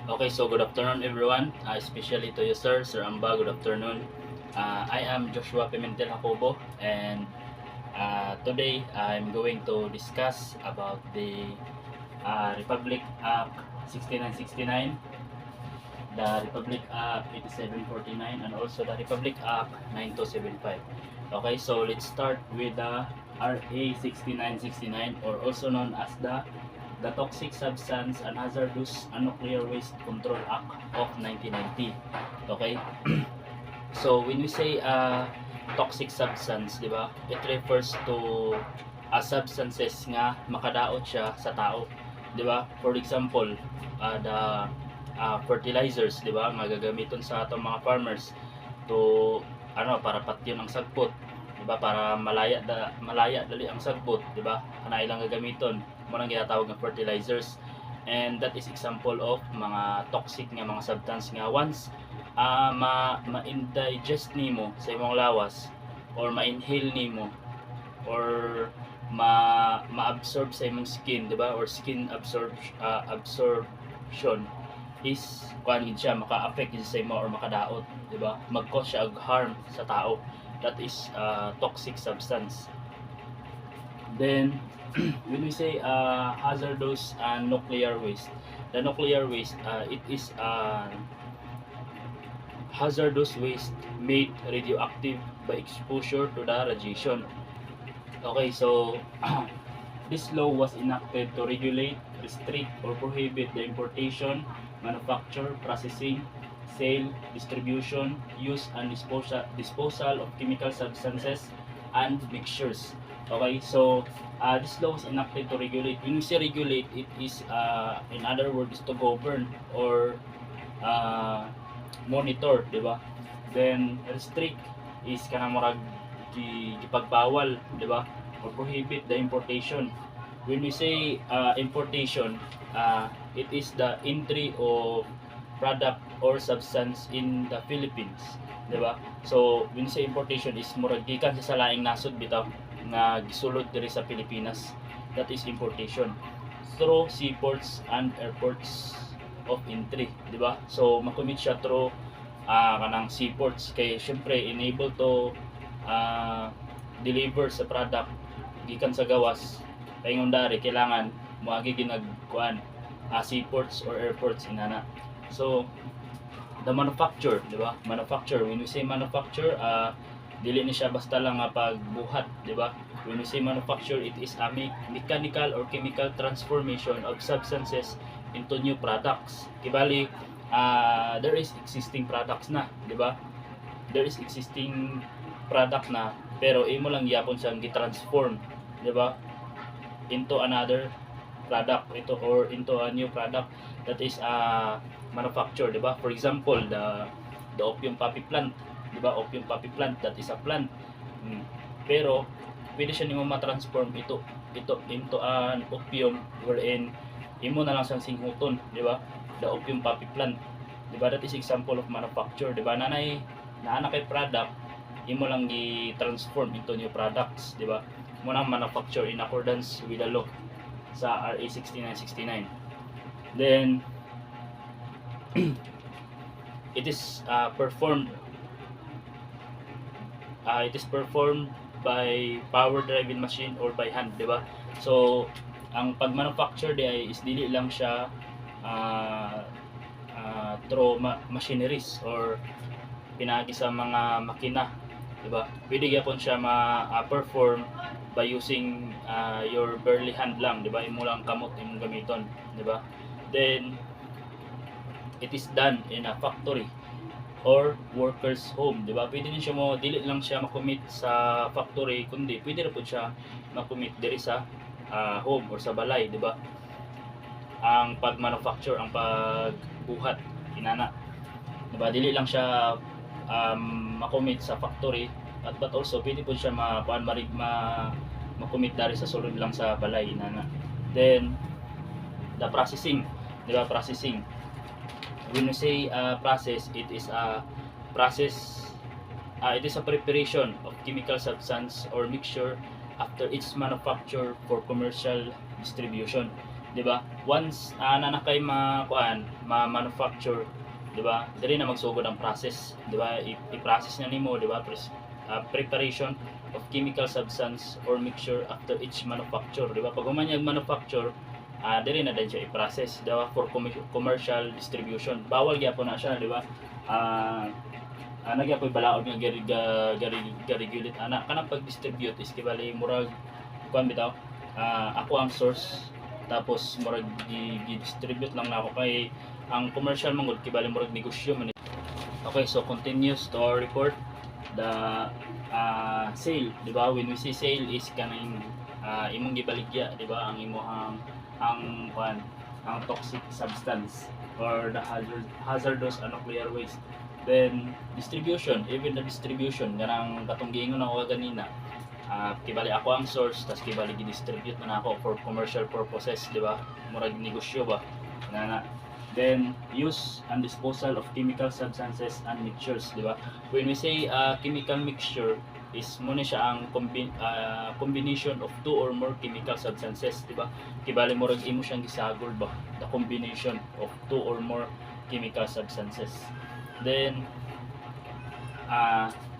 Okay, so good afternoon everyone, especially to you Sir Amba, good afternoon. I am Joshua Pimentel Jacobo, and today I'm going to discuss about the Republic Act 6969, the Republic Act 8749, and also the Republic Act 9275. Okay, so let's start with the RA 6969, or also known as the Toxic Substance and Hazardous and Nuclear Waste Control Act of 1990. Okay? So when we say toxic substance, di ba? It refers to substances nga makadaot siya sa tao, di ba? For example, the fertilizers, di ba? Nga gagamiton sa atong mga farmers to para patyon ang sagpot, di ba? Para malaya dali ang sagpot, di ba? Ana ilang gagamiton mo nang ginatawag nga fertilizers, and that is example of mga toxic nga mga substance nga once ma-indigest nimo sa imong lawas, or ma-inhale nimo, or ma-absorb sa imong skin, di ba? Or skin absorption is kuan gid siya, maka-affect gid sa imo or makadaot, di ba? Mag-cause siya og harm sa tao. That is toxic substance. Then when we say hazardous and nuclear waste, the nuclear waste, it is hazardous waste made radioactive by exposure to the radiation. Okay, so this law was enacted to regulate, restrict, or prohibit the importation, manufacture, processing, sale, distribution, use, and disposal of chemical substances and mixtures. Okay, so this law was enacted to regulate. When we say regulate, it is, in other words, to govern or uh, monitor, di ba? Then restrict is kanang murag gipagbawal, di ba? Or prohibit the importation. When we say importation, it is the entry of product or substance in the Philippines, di ba? So when we say importation is murag gikan sa laing nasod bitaw nga gisulod diri sa Pilipinas. That is importation through seaports and airports of entry, di ba? So makumit siya through kanang seaports, kay syempre enable to deliver sa product gikan sa gawas, paingon dari kailangan moagi ginagkuan seaports or airports inana. So the manufacture, di ba? Manufacture, when we say manufacture, dili ni siya basta lang nga pagbuhat, di ba? When we say manufacture, it is a mechanical or chemical transformation of substances into new products. Kibali, there is existing products na, di ba? There is existing product na, pero imo lang yapon siyang gi-transform, di ba? Into another product, into a new product. That is manufacture, di ba? For example, the opium poppy plant, di ba? Opium poppy plant, that is a plant. Pero pwede siya nimo ma-transform ito into an opium, wherein imo na lang siyang singhuton, di ba? The opium poppy plant, di ba? That is example of manufacture, di ba? Naana kay product, imo lang gi-transform into new products, di ba? Mo nang manufacture in accordance with the law sa RA 6969. Then it is performed by power driven machine or by hand, di ba? So ang pag-manufacture is dili lang siya through machineries or pinagi sa mga makina, di ba? Pwede gyapon siya ma-perform by using your barely hand lang, di ba? Imo lang kamot imong gamiton, di ba? Then it is done in a factory or workers home, di ba? Pwede din siya mo, dili lang siya makumit sa factory, kundi pwede rin po siya makumit diri sa home or sa balay, di ba? Ang pag-manufacture, ang pagbuhat inana, di ba? Dili lang siya makumit sa factory, but also pwede po siya makumit dari sa sulod lang sa balay inana. Then the processing, di ba? Processing, when we say process, it is a process, it is a preparation of chemical substance or mixture after its manufacture for commercial distribution. di ba? Once nanakay ma-manufacture, di ba? Dili na magsugod ang process, di ba? I-process na nimo, di ba? Preparation of chemical substance or mixture after each manufacture, di ba? Pag humanyag manufacture, dili na din siya i-process, di ba? For commercial distribution. Bawal gyapon na siya, di ba? Nagyapoy balaod nga ga-regulate ana kanang pag-distribute is kibali murag kuan bitaw, ako ang source tapos murag gi-distribute lang na ako kay ang commercial mangod kibali murag negosyo man. Okay, so continues to our report the sale, di ba? When we say sale is kaning imong gibaligya, di ba? Ang imong ang toxic substance or the hazardous nuclear waste. Then distribution, even the distribution ganang katong giingon ako kanina, kibali ako ang source tas kibali gi-distribute na ako for commercial purposes, di ba? Murag negosyo ba na. Then use and disposal of chemical substances and mixtures, di ba? When we say chemical mixture is muna siya ang combination of two or more chemical substances, di ba? Kibali murag imo siyang gisagol ba, the combination of two or more chemical substances. Then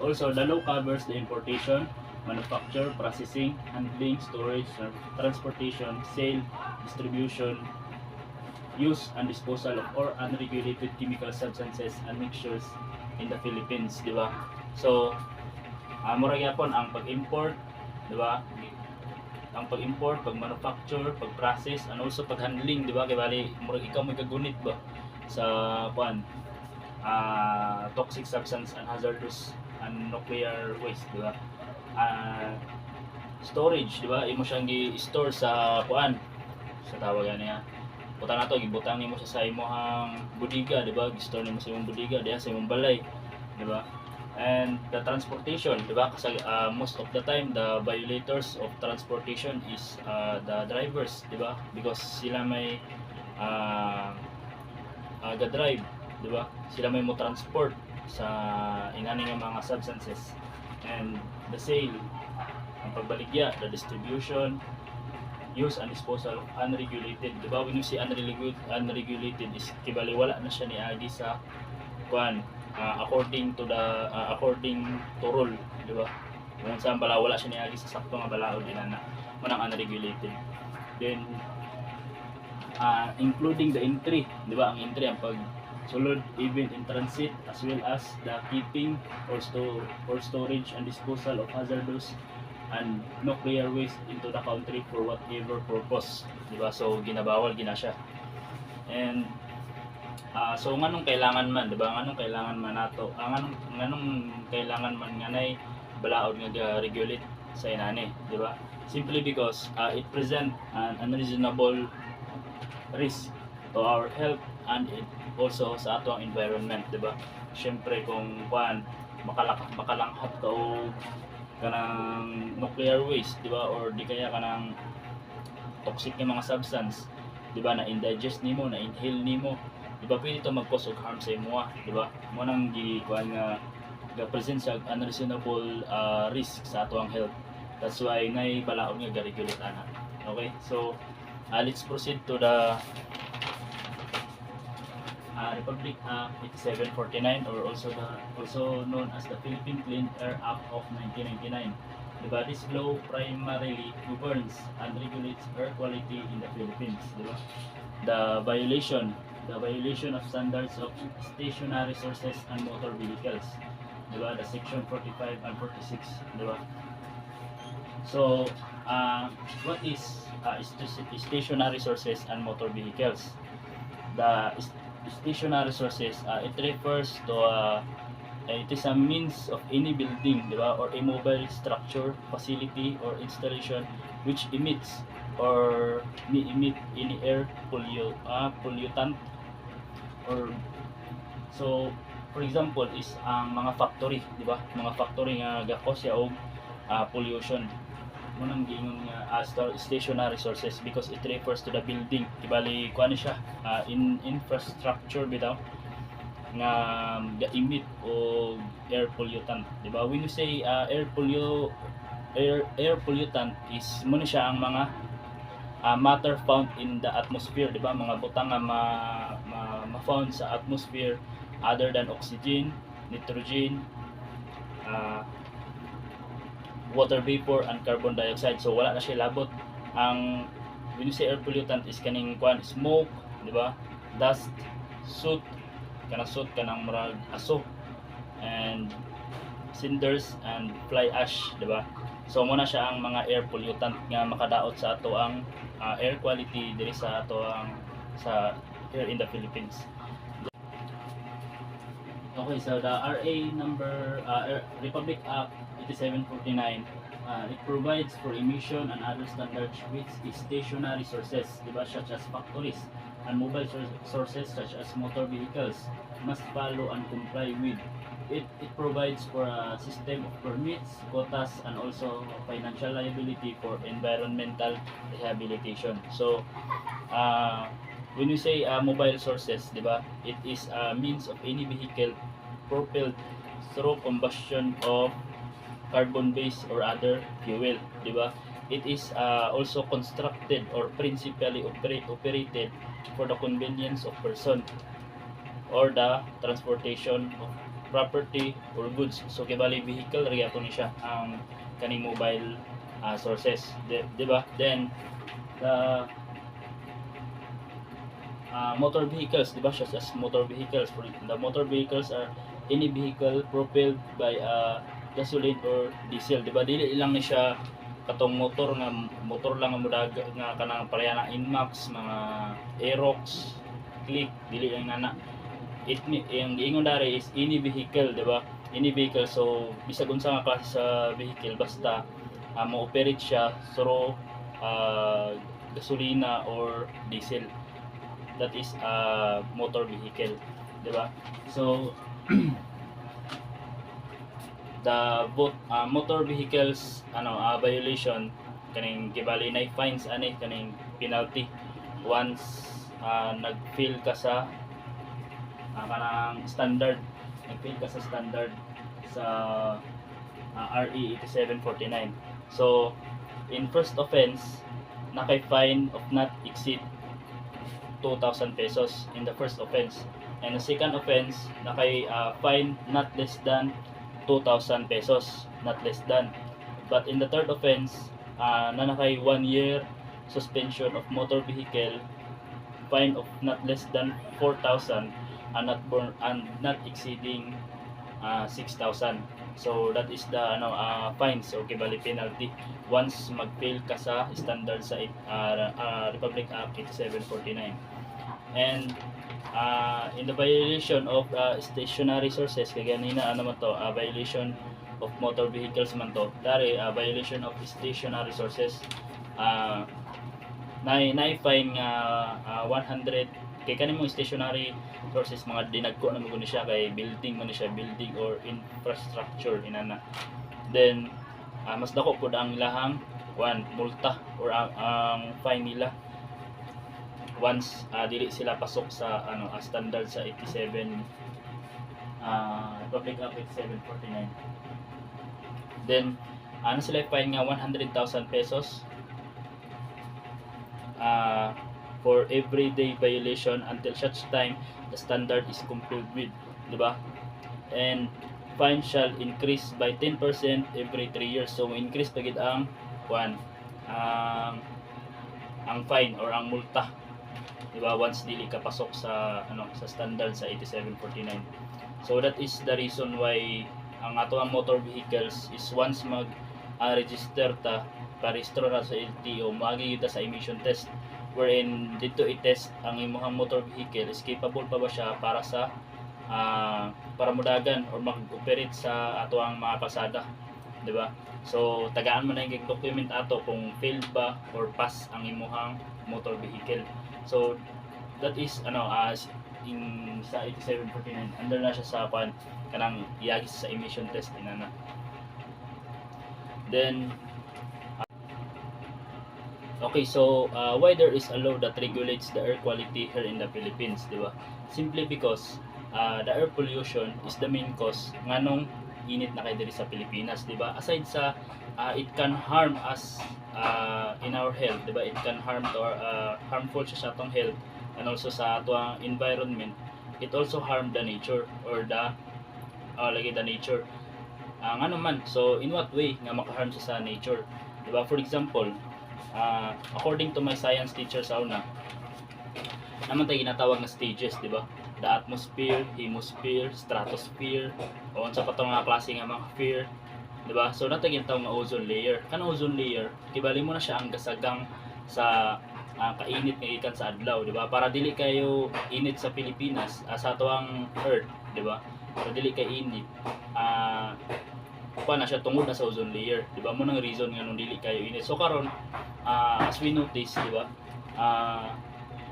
also the law covers the importation, manufacture, processing, handling, storage, transportation, sale, distribution, use and disposal of all unregulated chemical substances and mixtures in the Philippines, di ba? So mura gyapon ang pag-import, di ba? Ang pag-import, pag-manufacture, pag-process, and also pag-handling, di ba? Kay bali mura ikaw may kagunit ba sa toxic substance and hazardous and nuclear waste, di ba? Storage, di ba? Imo siyang gi-store sa sa tawagan niya. Butang nato, gibutang nimo siya sa imong bodega, di ba? Gi-store nimo sa imong bodega diha sa imong balay, di ba? And the transportation, di ba? Kasi most of the time the violators of transportation is the drivers, di ba? Because sila may ga-drive, di ba? Sila may mo transport sa inani nga mga substances. And the sale, ang pagbaligya, the distribution, use and disposal of unregulated, di ba? When you say unregulated is kibali wala na siya niagi sa according to rule, di ba? Kung saan wala siya niagi sa sakto nga balaod inana manang unregulated. Then including the entry, di ba? Ang entry ang pagsulod even in transit as well as the keeping or storage and disposal of hazardous and nuclear waste into the country for whatever purpose, di ba? So ginabawal gina siya. And so nganong kailangan man, di ba? Nganong kailangan man nato, nganong kailangan man nganay balaod nga regulate sa inani, di ba? Simply because it present an unreasonable risk to our health and it also sa atong environment, di ba? Syempre kung makalanghat ka o kanang nuclear waste, di ba? Or di kaya kanang toxic nga mga substance, di ba? Na indigest nimo, na inhale nimo, di ba? Pwede ito mag-cause og harm sa imo, di ba? Mo nang gikuan nga present sa unreasonable risk sa atong health. That's why nay balaod nga ga-regulate ana. Okay? So let's proceed to the Republic Act 8749 or also known as the Philippine Clean Air Act of 1999. Diba? This law primarily governs and regulates air quality in the Philippines. Diba? The violation of standards of stationary sources and motor vehicles. Diba? The section 45 and 46. Diba? So, what is stationary sources and motor vehicles? The stationary sources, it refers to it is a means of any building, di ba, or a mobile structure, facility, or installation which emits or emit any air pollutant or so for example is ang mga factory, di ba, mga factory nga gakos ya og pollution mo nang giingon nga stationary sources because it refers to the building, ibali kuan siya in infrastructure bitaw nga ga-emit o air pollutant, di ba? When you say air pollutant is mo siya ang mga matter found in the atmosphere, di ba? Mga butang nga ma-found sa atmosphere other than oxygen, nitrogen, uh, water vapor, and carbon dioxide. So wala na siya labot. Ang when you say air pollutant is kaning kwan, smoke, di ba? Dust, soot, kanang murag aso, and cinders and fly ash, di ba? So muna siya ang mga air pollutant nga makadaot sa ato ang air quality diri sa ato ang sa here in the Philippines. Okay, so the RA number Republic Act 8749, it provides for emission and other standards which is stationary sources, diba, such as factories, and mobile sources such as motor vehicles must follow and comply with. It provides for a system of permits, quotas, and also financial liability for environmental rehabilitation. So, when you say mobile sources, di ba, it is a means of any vehicle propelled through combustion of carbon-based or other fuel, di ba? It is also constructed or principally operated for the convenience of person or the transportation of property or goods. So kibali vehicle riya po ni siya ang kaning mobile sources, di ba? Then the motor vehicles, di ba, such as motor vehicles. The motor vehicles are any vehicle propelled by gasoline or diesel, di ba? Dili lang ni siya katong motor lang nga mudag nga kanang pareha na Inmax, mga Aerox, Click, dili lang nana. Yung giingon dari is any vehicle, di ba? Any vehicle, so bisag unsa nga klase sa vehicle basta mo-operate siya through gasolina or diesel. That is motor vehicle, di ba? So the both motor vehicles violation kaning gibali na fines ani kaning penalty once nag-fail ka sa kanang standard, nag-fail ka sa standard sa RE 8749. So in first offense nakay-fine of not exceed 2,000 pesos in the first offense, and the second offense nakay fine not less than 2,000 pesos, not less than. But in the third offense na nakay 1 year suspension of motor vehicle, fine of not less than 4,000, and not exceeding 6,000. So that is the fines o kibali penalty once mag-fail ka sa standard sa Republic Act 8749. And in the violation of stationary sources, kaya ganina man to, violation of motor vehicles man to, dari violation of stationary sources, na-fine nga 100 kay kaning mga stationary sources, mga dinagko na mo siya kay building man siya, building or infrastructure inana. Then mas dako pud ang ilahang multa or ang fine nila once dili sila pasok sa standard sa 87 Republic Act 8749. Then sila fine nga 100,000 pesos for everyday violation until such time the standard is complied with, di ba? And fine shall increase by 10% every 3 years. So increase pagid ang fine or ang multa, di ba, once dili ka pasok sa sa standard sa 8749. So that is the reason why ang ato ang motor vehicles is once mag register ta, parehistro na sa LTO, maagi kita sa emission test, wherein dito i-test ang imong motor vehicle is capable pa ba siya para sa para mudagan or mag-operate sa ato ang mga kalsada, di ba? So tagaan mo na yung document ato kung failed ba or pass ang imong motor vehicle. So that is in sa 8749 under na siya sa kanang iagis sa emission test inana. Then okay, so why there is a law that regulates the air quality here in the Philippines, di ba? Simply because the air pollution is the main cause nganong init na kay diri sa Pilipinas, di ba? Aside sa it can harm us in our health, di ba? It can harm to our harmful siya sa atong health and also sa atong environment. It also harm the nature or the the nature. Nga naman, so in what way nga makaharm siya sa nature? Di ba? For example, according to my science teacher sa una, naman tayo ginatawag na stages, di ba? The atmosphere, hemisphere, stratosphere, o sa patong mga klase nga mga sphere, di ba? So nato ginatawag nga ozone layer. Kanang ozone layer, kibali mo na siya ang gasagang sa kainit nga ikan sa adlaw, di ba? Para dili kayo init sa Pilipinas, sa atuang earth, di ba? Para dili kay init, pa na siya tungod na sa ozone layer, di ba? Mo nang reason nga nung dili kayo init. So karon, as we notice, di ba?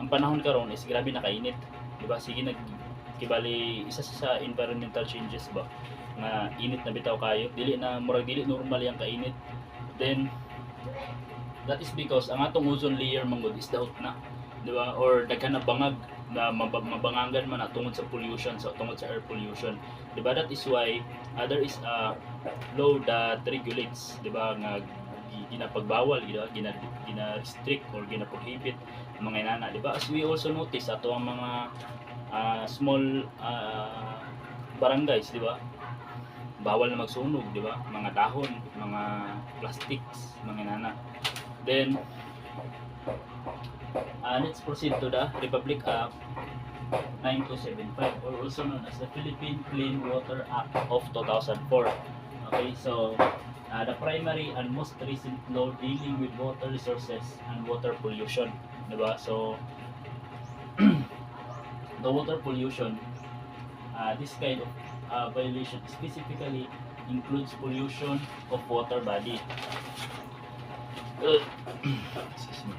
Ang panahon karon is grabe na kainit, di ba? Sige kibali isa sa environmental changes ba nga init na bitaw kayo, dili na murag dili normal yang kainit. Then that is because ang atong ozone layer mangod is daot na, di ba? Or daghan na bangag na mabangangan man na tungod sa pollution, tungod sa air pollution, di ba? That is why there is a law that regulates, di ba, nga ginapagbawal, gina-restrict or gina-prohibit mga inana, di ba? As we also notice ato ang mga small barangays, di ba? Bawal na magsunog, di ba? Mga dahon, mga plastics, mga inana. Then let's proceed to the Republic Act 9275, or also known as the Philippine Clean Water Act of 2004. Okay, so the primary and most recent law dealing with water resources and water pollution, diba? So the water pollution, this kind of violation specifically includes pollution of water body. Excuse me.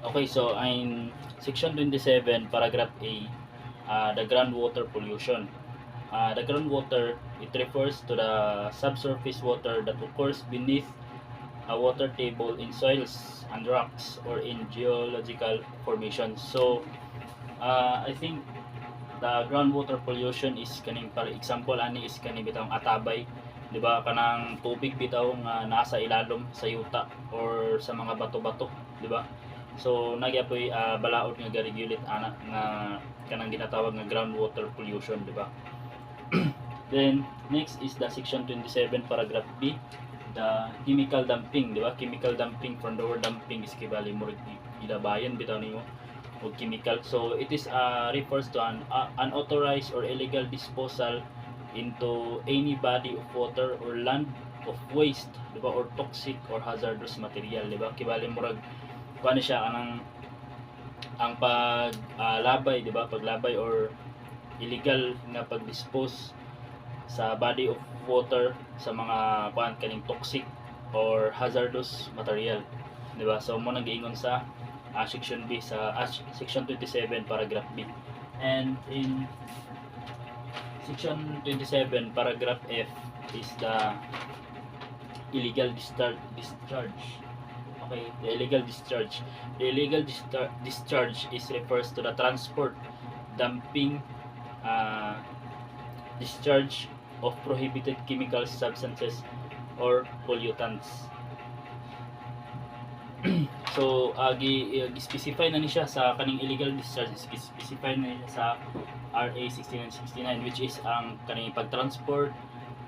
Okay, so in section 27 paragraph A, the groundwater pollution. The groundwater, it refers to the subsurface water that occurs beneath a water table in soils and rocks or in geological formations. So I think the groundwater pollution is kaning, para example ani is kaning bitawng atabay, di ba? Kanang tubig bitaw nga nasa ilalom sa yuta or sa mga bato-bato, di ba? So nagyapoy balaod nga ga-regulate ana nga kanang ginatawag nga groundwater pollution, di ba? Then next is the section 27 paragraph B, the chemical dumping, di ba? Chemical dumping, from the word dumping is kibali mo ilabayan bitaw nimo og chemical. So it is refers to an unauthorized or illegal disposal into any body of water or land of waste, di ba? Or toxic or hazardous material, di ba? Kibali murag kuan siya kanang ang paglabay, di ba? Paglabay or illegal nga pag-dispose sa body of water sa mga kuan kaning toxic or hazardous material, di ba? So mo nang giingon sa section B sa section 27 paragraph B. And in section 27 paragraph F is the illegal discharge. Okay, the illegal discharge. The illegal discharge is refers to the transport, dumping, discharge of prohibited chemical substances or pollutants. So gi-specify na ni siya sa kaning illegal discharge, specify na niya sa RA 6969, which is ang kaning pagtransport,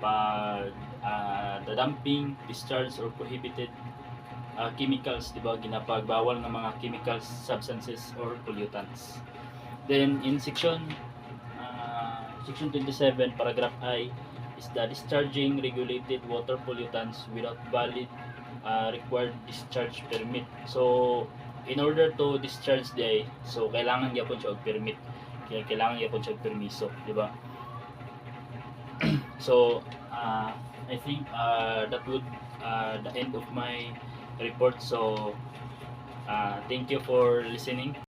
the dumping, discharge or prohibited chemicals, di ba? Ginapagbawal ng mga chemical substances or pollutants. Then in section 27 paragraph I is the discharging regulated water pollutants without valid required discharge permit. So in order to discharge di, so kailangan gyapon siya og permit, kailangan gyapon siya og permiso, di ba? So I think that would the end of my report. So thank you for listening.